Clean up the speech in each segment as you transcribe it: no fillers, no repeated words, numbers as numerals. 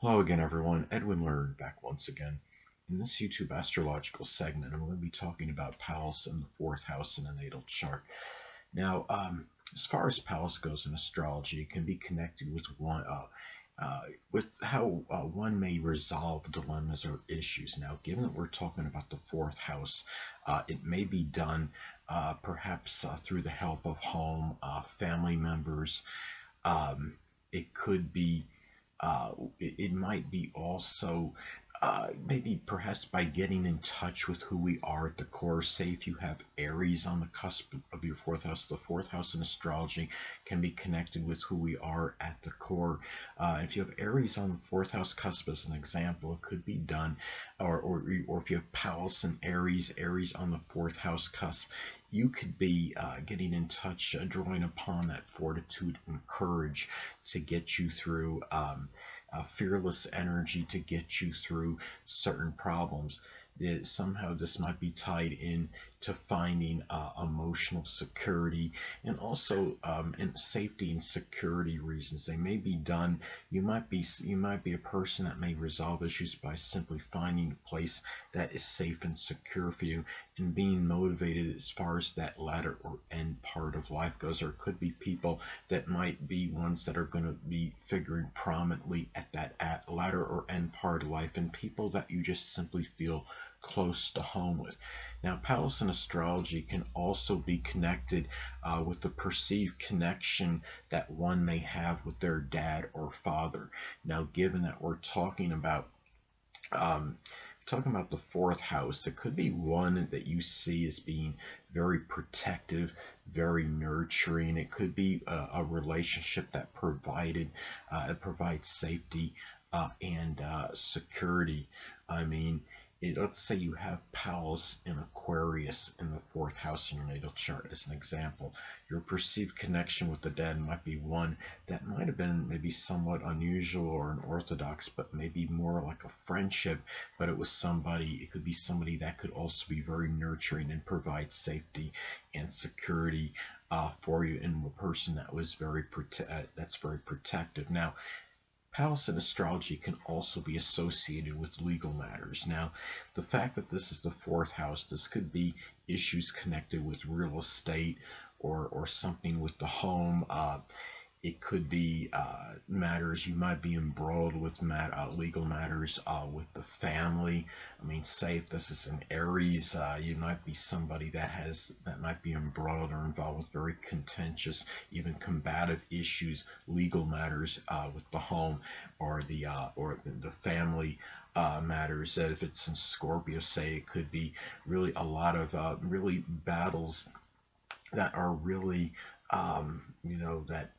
Hello again, everyone. Edwin Learnard back once again. In this YouTube astrological segment, I'm going to be talking about Pallas in the fourth house in a natal chart. Now, as far as Pallas goes in astrology, it can be connected with how one may resolve dilemmas or issues. Now, given that we're talking about the fourth house, it may be done perhaps through the help of home, family members. It could be it might be also maybe perhaps by getting in touch with who we are at the core. Say if you have Aries on the cusp of your fourth house, the fourth house in astrology can be connected with who we are at the core. If you have Aries on the fourth house cusp, as an example, it could be done, or if you have Pallas and Aries on the fourth house cusp, you could be getting in touch, drawing upon that fortitude and courage to get you through fearless energy to get you through certain problems. Somehow this might be tied in to finding emotional security and also in safety and security reasons. They may be done. You might be a person that may resolve issues by simply finding a place that is safe and secure for you and being motivated as far as that latter or end part of life goes. Or it could be people that might be ones that are going to be figuring prominently at that latter or end part of life, and people that you just simply feel close to home with. Now, Pallas in astrology can also be connected with the perceived connection that one may have with their dad or father. Now, given that we're talking about the fourth house, it could be one that you see as being very protective, very nurturing. It could be a relationship that provides safety and security. I mean, let's say you have Pallas in Aquarius in the fourth house in your natal chart as an example. Your perceived connection with the dead might be one that might have been maybe somewhat unusual or unorthodox, but maybe more like a friendship. But it could be somebody that could also be very nurturing and provide safety and security for you, and a person that was very protective. Now, Pallas in astrology can also be associated with legal matters. Now, the fact that this is the fourth house, this could be issues connected with real estate or something with the home. It could be matters you might be embroiled with, legal matters with the family. I mean, say if this is an Aries, you might be somebody that might be embroiled or involved with very contentious, even combative issues, legal matters with the home or the family matters. That if it's in Scorpio, say it could be really a lot of really battles that are really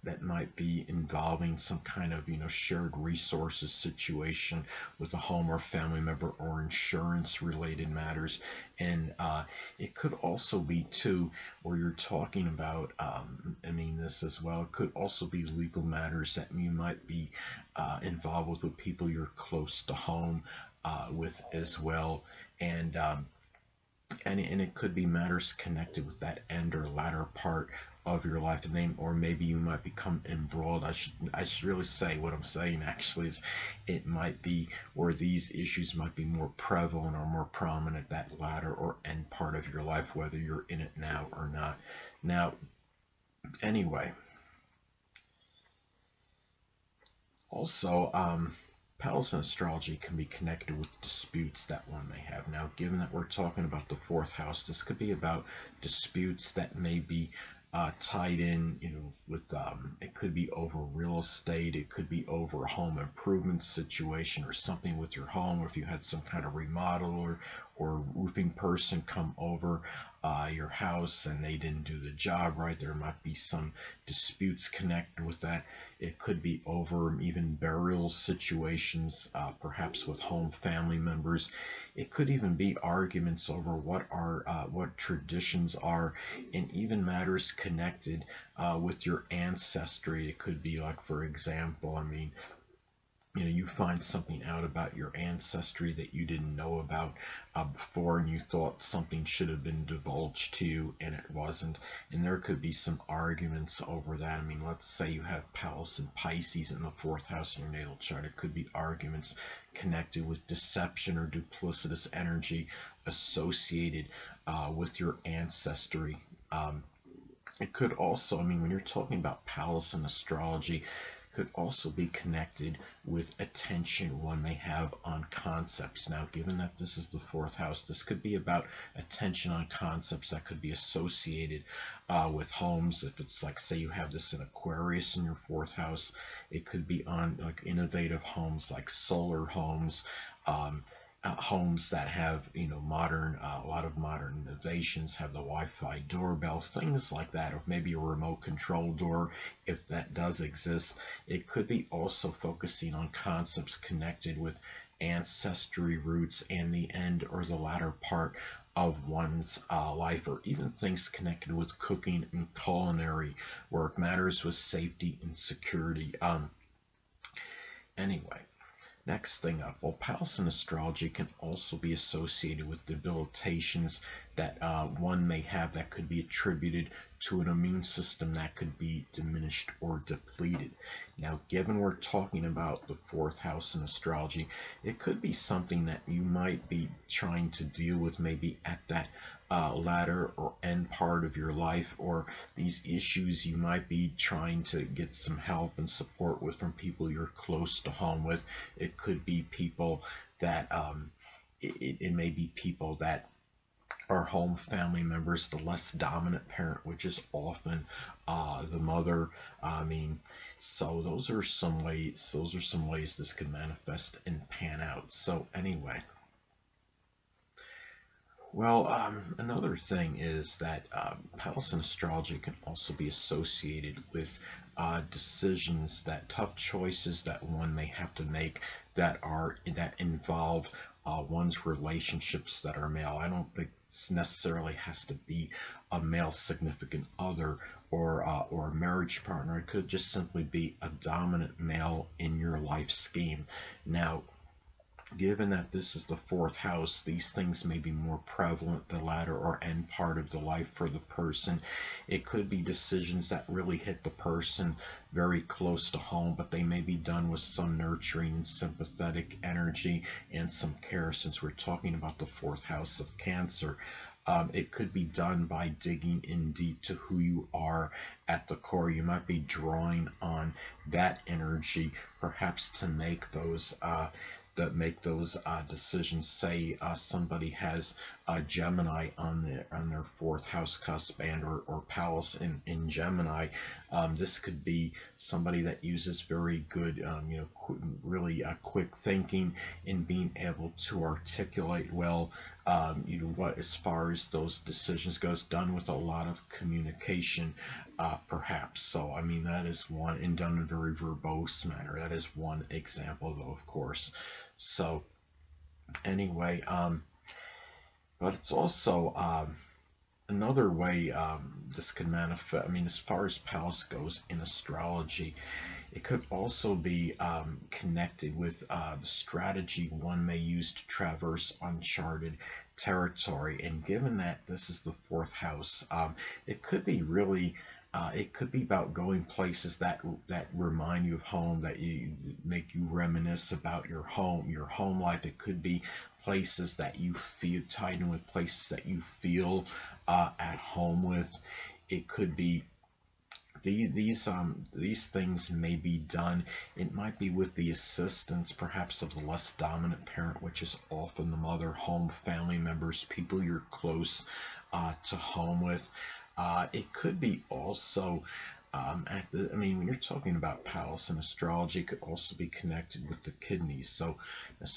that might be involving some kind of shared resources situation with a home or family member, or insurance related matters. And it could also be too where you're talking about this as well. It could also be legal matters that you might be involved with people you're close to home with as well. And it could be matters connected with that end or latter part of your life, or maybe you might become embroiled. I should really say what I'm saying actually is it might be where these issues might be more prevalent or more prominent, that latter or end part of your life, whether you're in it now or not. Now, anyway, also Pallas in astrology can be connected with disputes that one may have. Now, given that we're talking about the fourth house, this could be about disputes that may be tied in, with it could be over real estate, it could be over a home improvement situation or something with your home, or if you had some kind of remodel or roofing person come over your house and they didn't do the job right, there might be some disputes connected with that. It could be over even burial situations, perhaps with home family members. It could even be arguments over what traditions are, and even matters connected with your ancestry. It could be like, for example, you find something out about your ancestry that you didn't know about before, and you thought something should have been divulged to you and it wasn't. And there could be some arguments over that. I mean, let's say you have Pallas in Pisces in the fourth house in your natal chart. It could be arguments connected with deception or duplicitous energy associated with your ancestry. It could also, I mean, when you're talking about Pallas in astrology, could also be connected with attention one may have on concepts. Now, given that this is the fourth house, this could be about attention on concepts that could be associated with homes. If it's like, say you have this in Aquarius in your fourth house, it could be on like innovative homes like solar homes, homes that have modern a lot of modern innovations, have the Wi-Fi doorbell, things like that, or maybe a remote control door if that does exist. It could be also focusing on concepts connected with ancestry roots and the end or the latter part of one's life, or even things connected with cooking and culinary work, matters with safety and security. Anyway, next thing up, well, Pallas in astrology can also be associated with debilitations that one may have that could be attributed to an immune system that could be diminished or depleted. Now, given we're talking about the fourth house in astrology, it could be something that you might be trying to deal with maybe at that latter or end part of your life, or these issues you might be trying to get some help and support with from people you're close to home with. It could be people that it may be people that are home family members, the less dominant parent, which is often the mother. I mean, so those are some ways. Those are some ways this could manifest and pan out. So anyway. Well, another thing is that Pallas in astrology can also be associated with decisions, that tough choices that one may have to make that involve one's relationships that are male. I don't think this necessarily has to be a male significant other or a marriage partner. It could just simply be a dominant male in your life scheme. Now, given that this is the fourth house, these things may be more prevalent the latter or end part of the life for the person. It could be decisions that really hit the person very close to home, but they may be done with some nurturing and sympathetic energy and some care, since we're talking about the fourth house of Cancer. It could be done by digging in deep to who you are at the core. You might be drawing on that energy, perhaps to make those decisions. Say somebody has a Gemini on their fourth house cuspand, or Pallas in Gemini. This could be somebody that uses very good, really quick thinking in being able to articulate well. What, as far as those decisions goes, done with a lot of communication, perhaps. So I mean, that is one, and done in a very verbose manner. That is one example, though, of course. So anyway, but it's also another way this could manifest. I mean, as far as Pallas goes in astrology, it could also be connected with the strategy one may use to traverse uncharted territory. And given that this is the fourth house, it could be really it could be about going places that remind you of home, that you make you reminisce about your home life. It could be places that you feel tied in with, places that you feel at home with. It could be these things may be done. It might be with the assistance, perhaps, of the less dominant parent, which is often the mother, home family members, people you're close to home with. It could be also when you're talking about Pallas in astrology, it could also be connected with the kidneys. So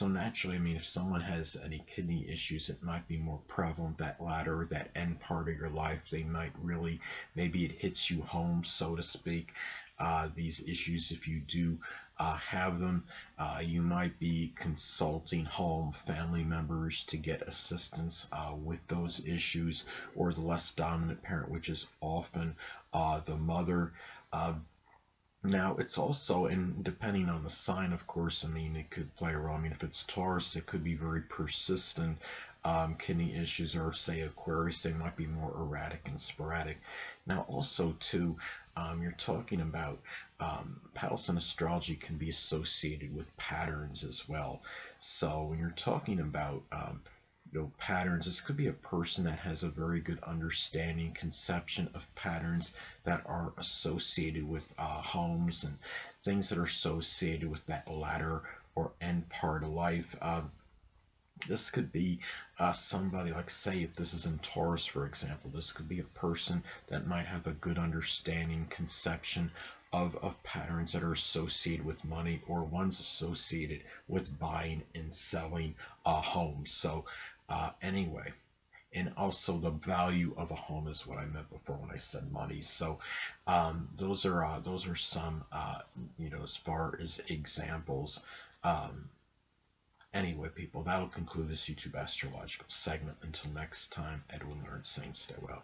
naturally, I mean, if someone has any kidney issues, it might be more prevalent, that latter, that end part of your life. They might really, maybe it hits you home, so to speak. These issues, if you do have them, you might be consulting home family members to get assistance with those issues, or the less dominant parent, which is often the mother. Now, it's also, and depending on the sign, of course, I mean, it could play a role. I mean, if it's Taurus, it could be very persistent kidney issues, or say Aquarius, they might be more erratic and sporadic. Now, also, too, you're talking about Pallas in astrology can be associated with patterns as well. So, when you're talking about patterns, this could be a person that has a very good understanding, conception of patterns that are associated with homes and things that are associated with that latter or end part of life. This could be somebody, like, say, if this is in Taurus, for example, this could be a person that might have a good understanding, conception of patterns that are associated with money, or ones associated with buying and selling homes. So anyway, and also the value of a home is what I meant before when I said money. So those are some as far as examples. Um, Anyway, people, that'll conclude this YouTube astrological segment. Until next time, Edwin Learnard saying stay well.